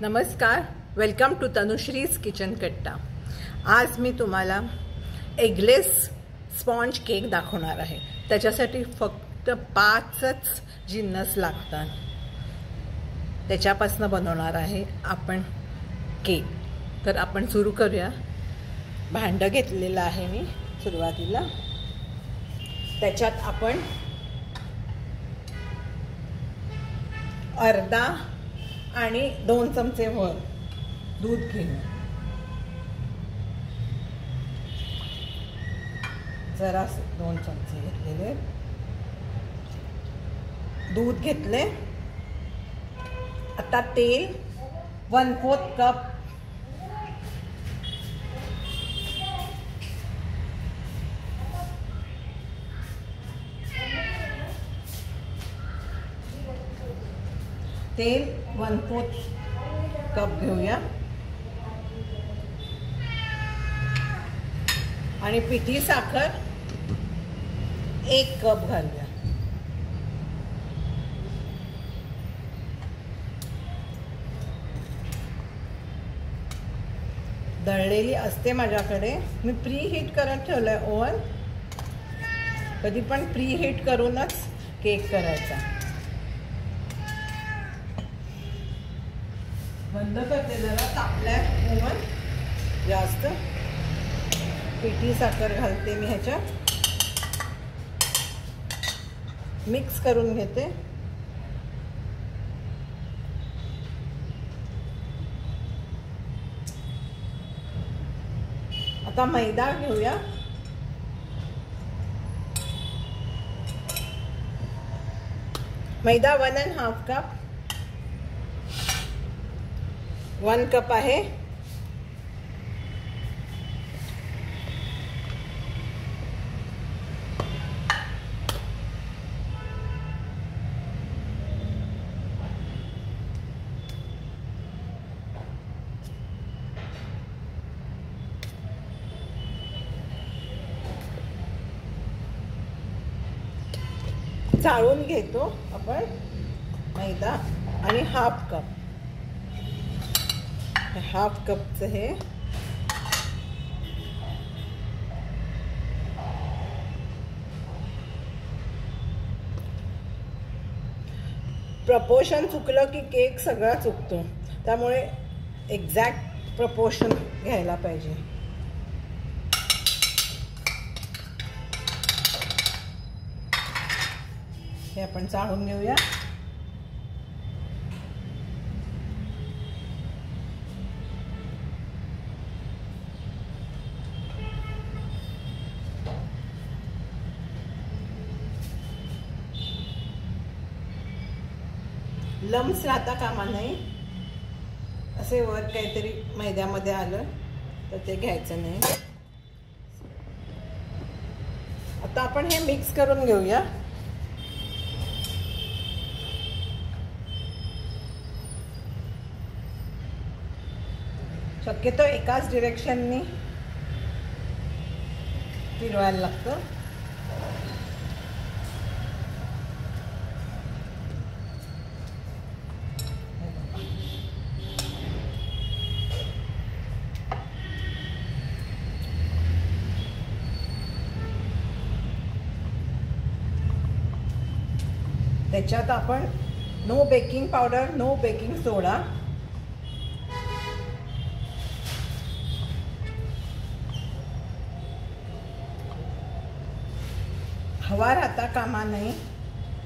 नमस्कार, welcome to Tanushree's kitchen कट्टा। आज मी तुम्हाला एगलेस स्पॉन्ज केक दाखवणार आहे। त्याच्यासाठी फक्त 5च जिन्नस लागतात, त्याच्यापासून बनवणार आहे आपण केक। तर आपण सुरू करूया। भांडं घेतलेलं आहे मी सुरुवातीला, त्याच्यात आपण अर्धा आणि 2 चमचे वर दूध घेऊया। जरा 2 चमचे घेतलेले दूध घेतले। आता तेल 1/4 कप, तेल 1/4 कप घेऊया आणि पिठी साखर 1 कप घालूया। दळलेली असते माझ्याकडे, मी प्री हीट करत ठेवलंय ओव्हन। कधी पण प्री हीट करूनच केक करायचा। बंद करते, जरा तापलाय ओव्हन जास्त। पिठी साखर घालते मी ह्याच्यात, मिक्स करून घेते। आता मैदा घेऊया। मैदा 1.5 कप, 1 कप आहे। चाळून घेतो आपण मैदा आणि 1/2 कप, 1/2 कपचं हे प्रपोर्शन चुकलं की केक सगळा चुकतो, त्यामुळे एक्झॅक्ट प्रपोर्शन घ्यायला पाहिजे। हे आपण चाळून घेऊया। लम्स राहता कामा नाही, असे वर काहीतरी मैद्यामध्ये आलं तर ते घ्यायचं नाही। आता आपण हे मिक्स करून घेऊया। शक्यतो एकाच डिरेक्शननी फिरवायला लागतं। त्याच्यात आपण no baking powder, no baking soda, हवा राहता कामा नाही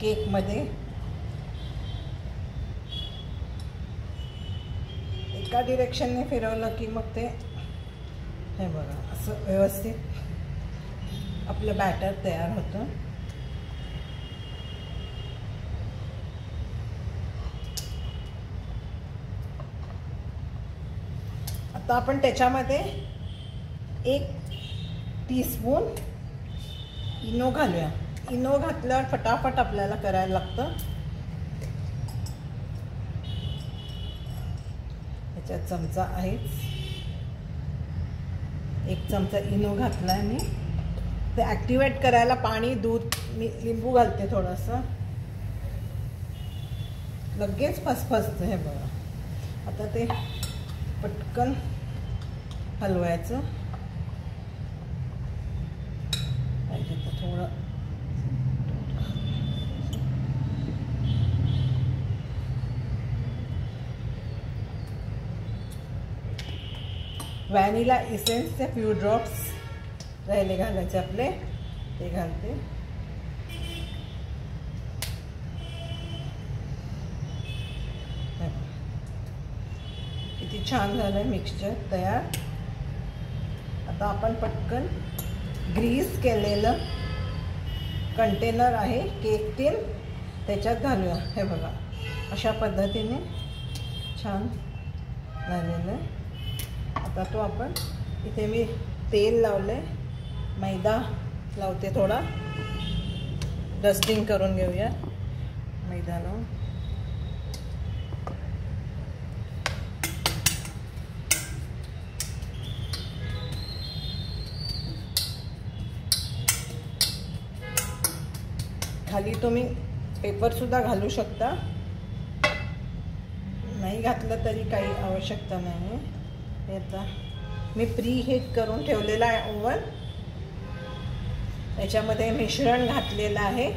केकमध्ये। एका डिरेक्शनने फिरवलं की मग ते हे बघा असं व्यवस्थित आपलं बॅटर तयार होतं। आता आपण त्याच्यामध्ये 1 टीस्पून इनो घालूया। इनो घातल्यावर फटाफट आपल्याला करायला लागतं। ह्याच्यात चमचा आहेच, 1 चमचा इनो घातलाय मी। ते ॲक्टिवेट करायला पाणी, दूध, लिंबू घालते थोडंसं, लगेच फसफसतं हे बघा। आता ते पटकन हलवायचं. पाहिजे तर थोडं व्हॅनिला इसेन्सचे फ्यू ड्रॉप्स राहिले घालायचे आपले, ते घालते. किती छान झालंय मिक्सचर तयार. आता आपण पटकन ग्रीस केलेलं कंटेनर आहे केक टीन, त्याच्यात घालूया. हे बघा अशा पद्धतीने छान झालेलं आहे. आता तो आपण इथे मी तेल लावले, मैदा लावते, थोडा डस्टिंग करून घेऊया मैदा लावून. खाली तुम्ही पेपरसुद्धा घालू शकता, नाही घातलं तरी काही आवश्यकता नाही. हे आता मी प्री हीट करून ठेवलेला आहे ओव्हन, त्याच्यामध्ये मिश्रण घातलेलं आहे.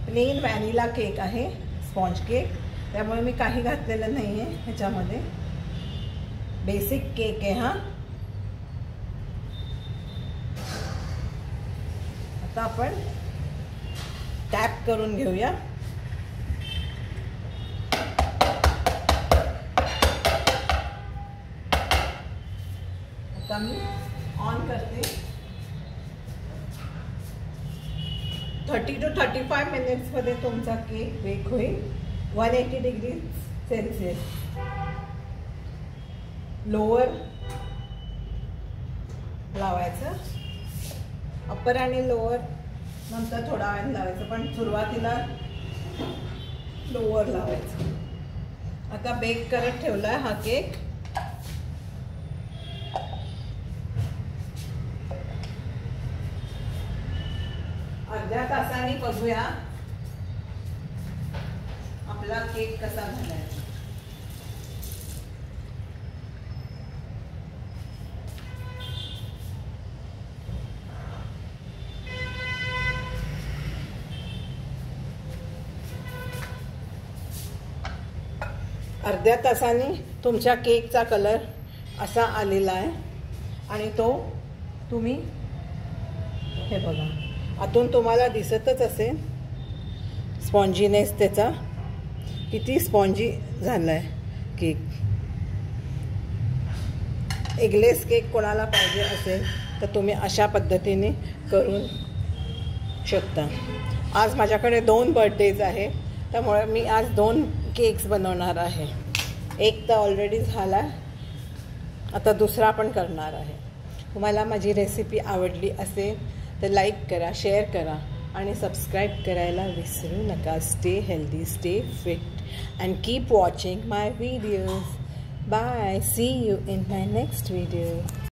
प्लेन व्हॅनिला केक आहे, स्पॉन्ज केक, त्यामुळे मी काही घातलेलं नाही आहे ह्याच्यामध्ये. बेसिक केक आहे हा. आता आपण टॅप करून घेऊया. आता मी ऑन करते. 30 to 35 मिनिट्समध्ये तुमचा केक बेक होईल. 180 डिग्री सेल्सिअस. लोअर लावायचं, अप्पर आणि लोअर नंतर थोडा वेळ लावायचं, पण सुरुवातीला लोअर लावायचं. आता बेक करत ठेवला हा केक. अर्ध्या तासाने बघूया आपला केक कसा झालाय. अर्ध्या तासाने तुमच्या केकचा कलर असा आलेला आहे आणि तो तुम्ही हे बघा आतून तुम्हाला दिसतच असेल स्पॉन्जीनेस त्याचा, किती स्पॉन्जी झाला आहे केक. एगलेस केक कोणाला पाहिजे असेल तर तुम्ही अशा पद्धतीने करू शकता. आज माझ्याकडे 2 बर्थडेज आहे, त्यामुळे मी आज 2 केक्स बनवणार आहे. एक तर ऑलरेडी झाला, आता दुसरा पण करणार आहे. तुम्हाला माझी रेसिपी आवडली असेल तर लाईक करा, शेअर करा आणि सबस्क्राईब करायला विसरू नका. Stay healthy, stay fit and keep watching my videos. Bye. See you in my next video.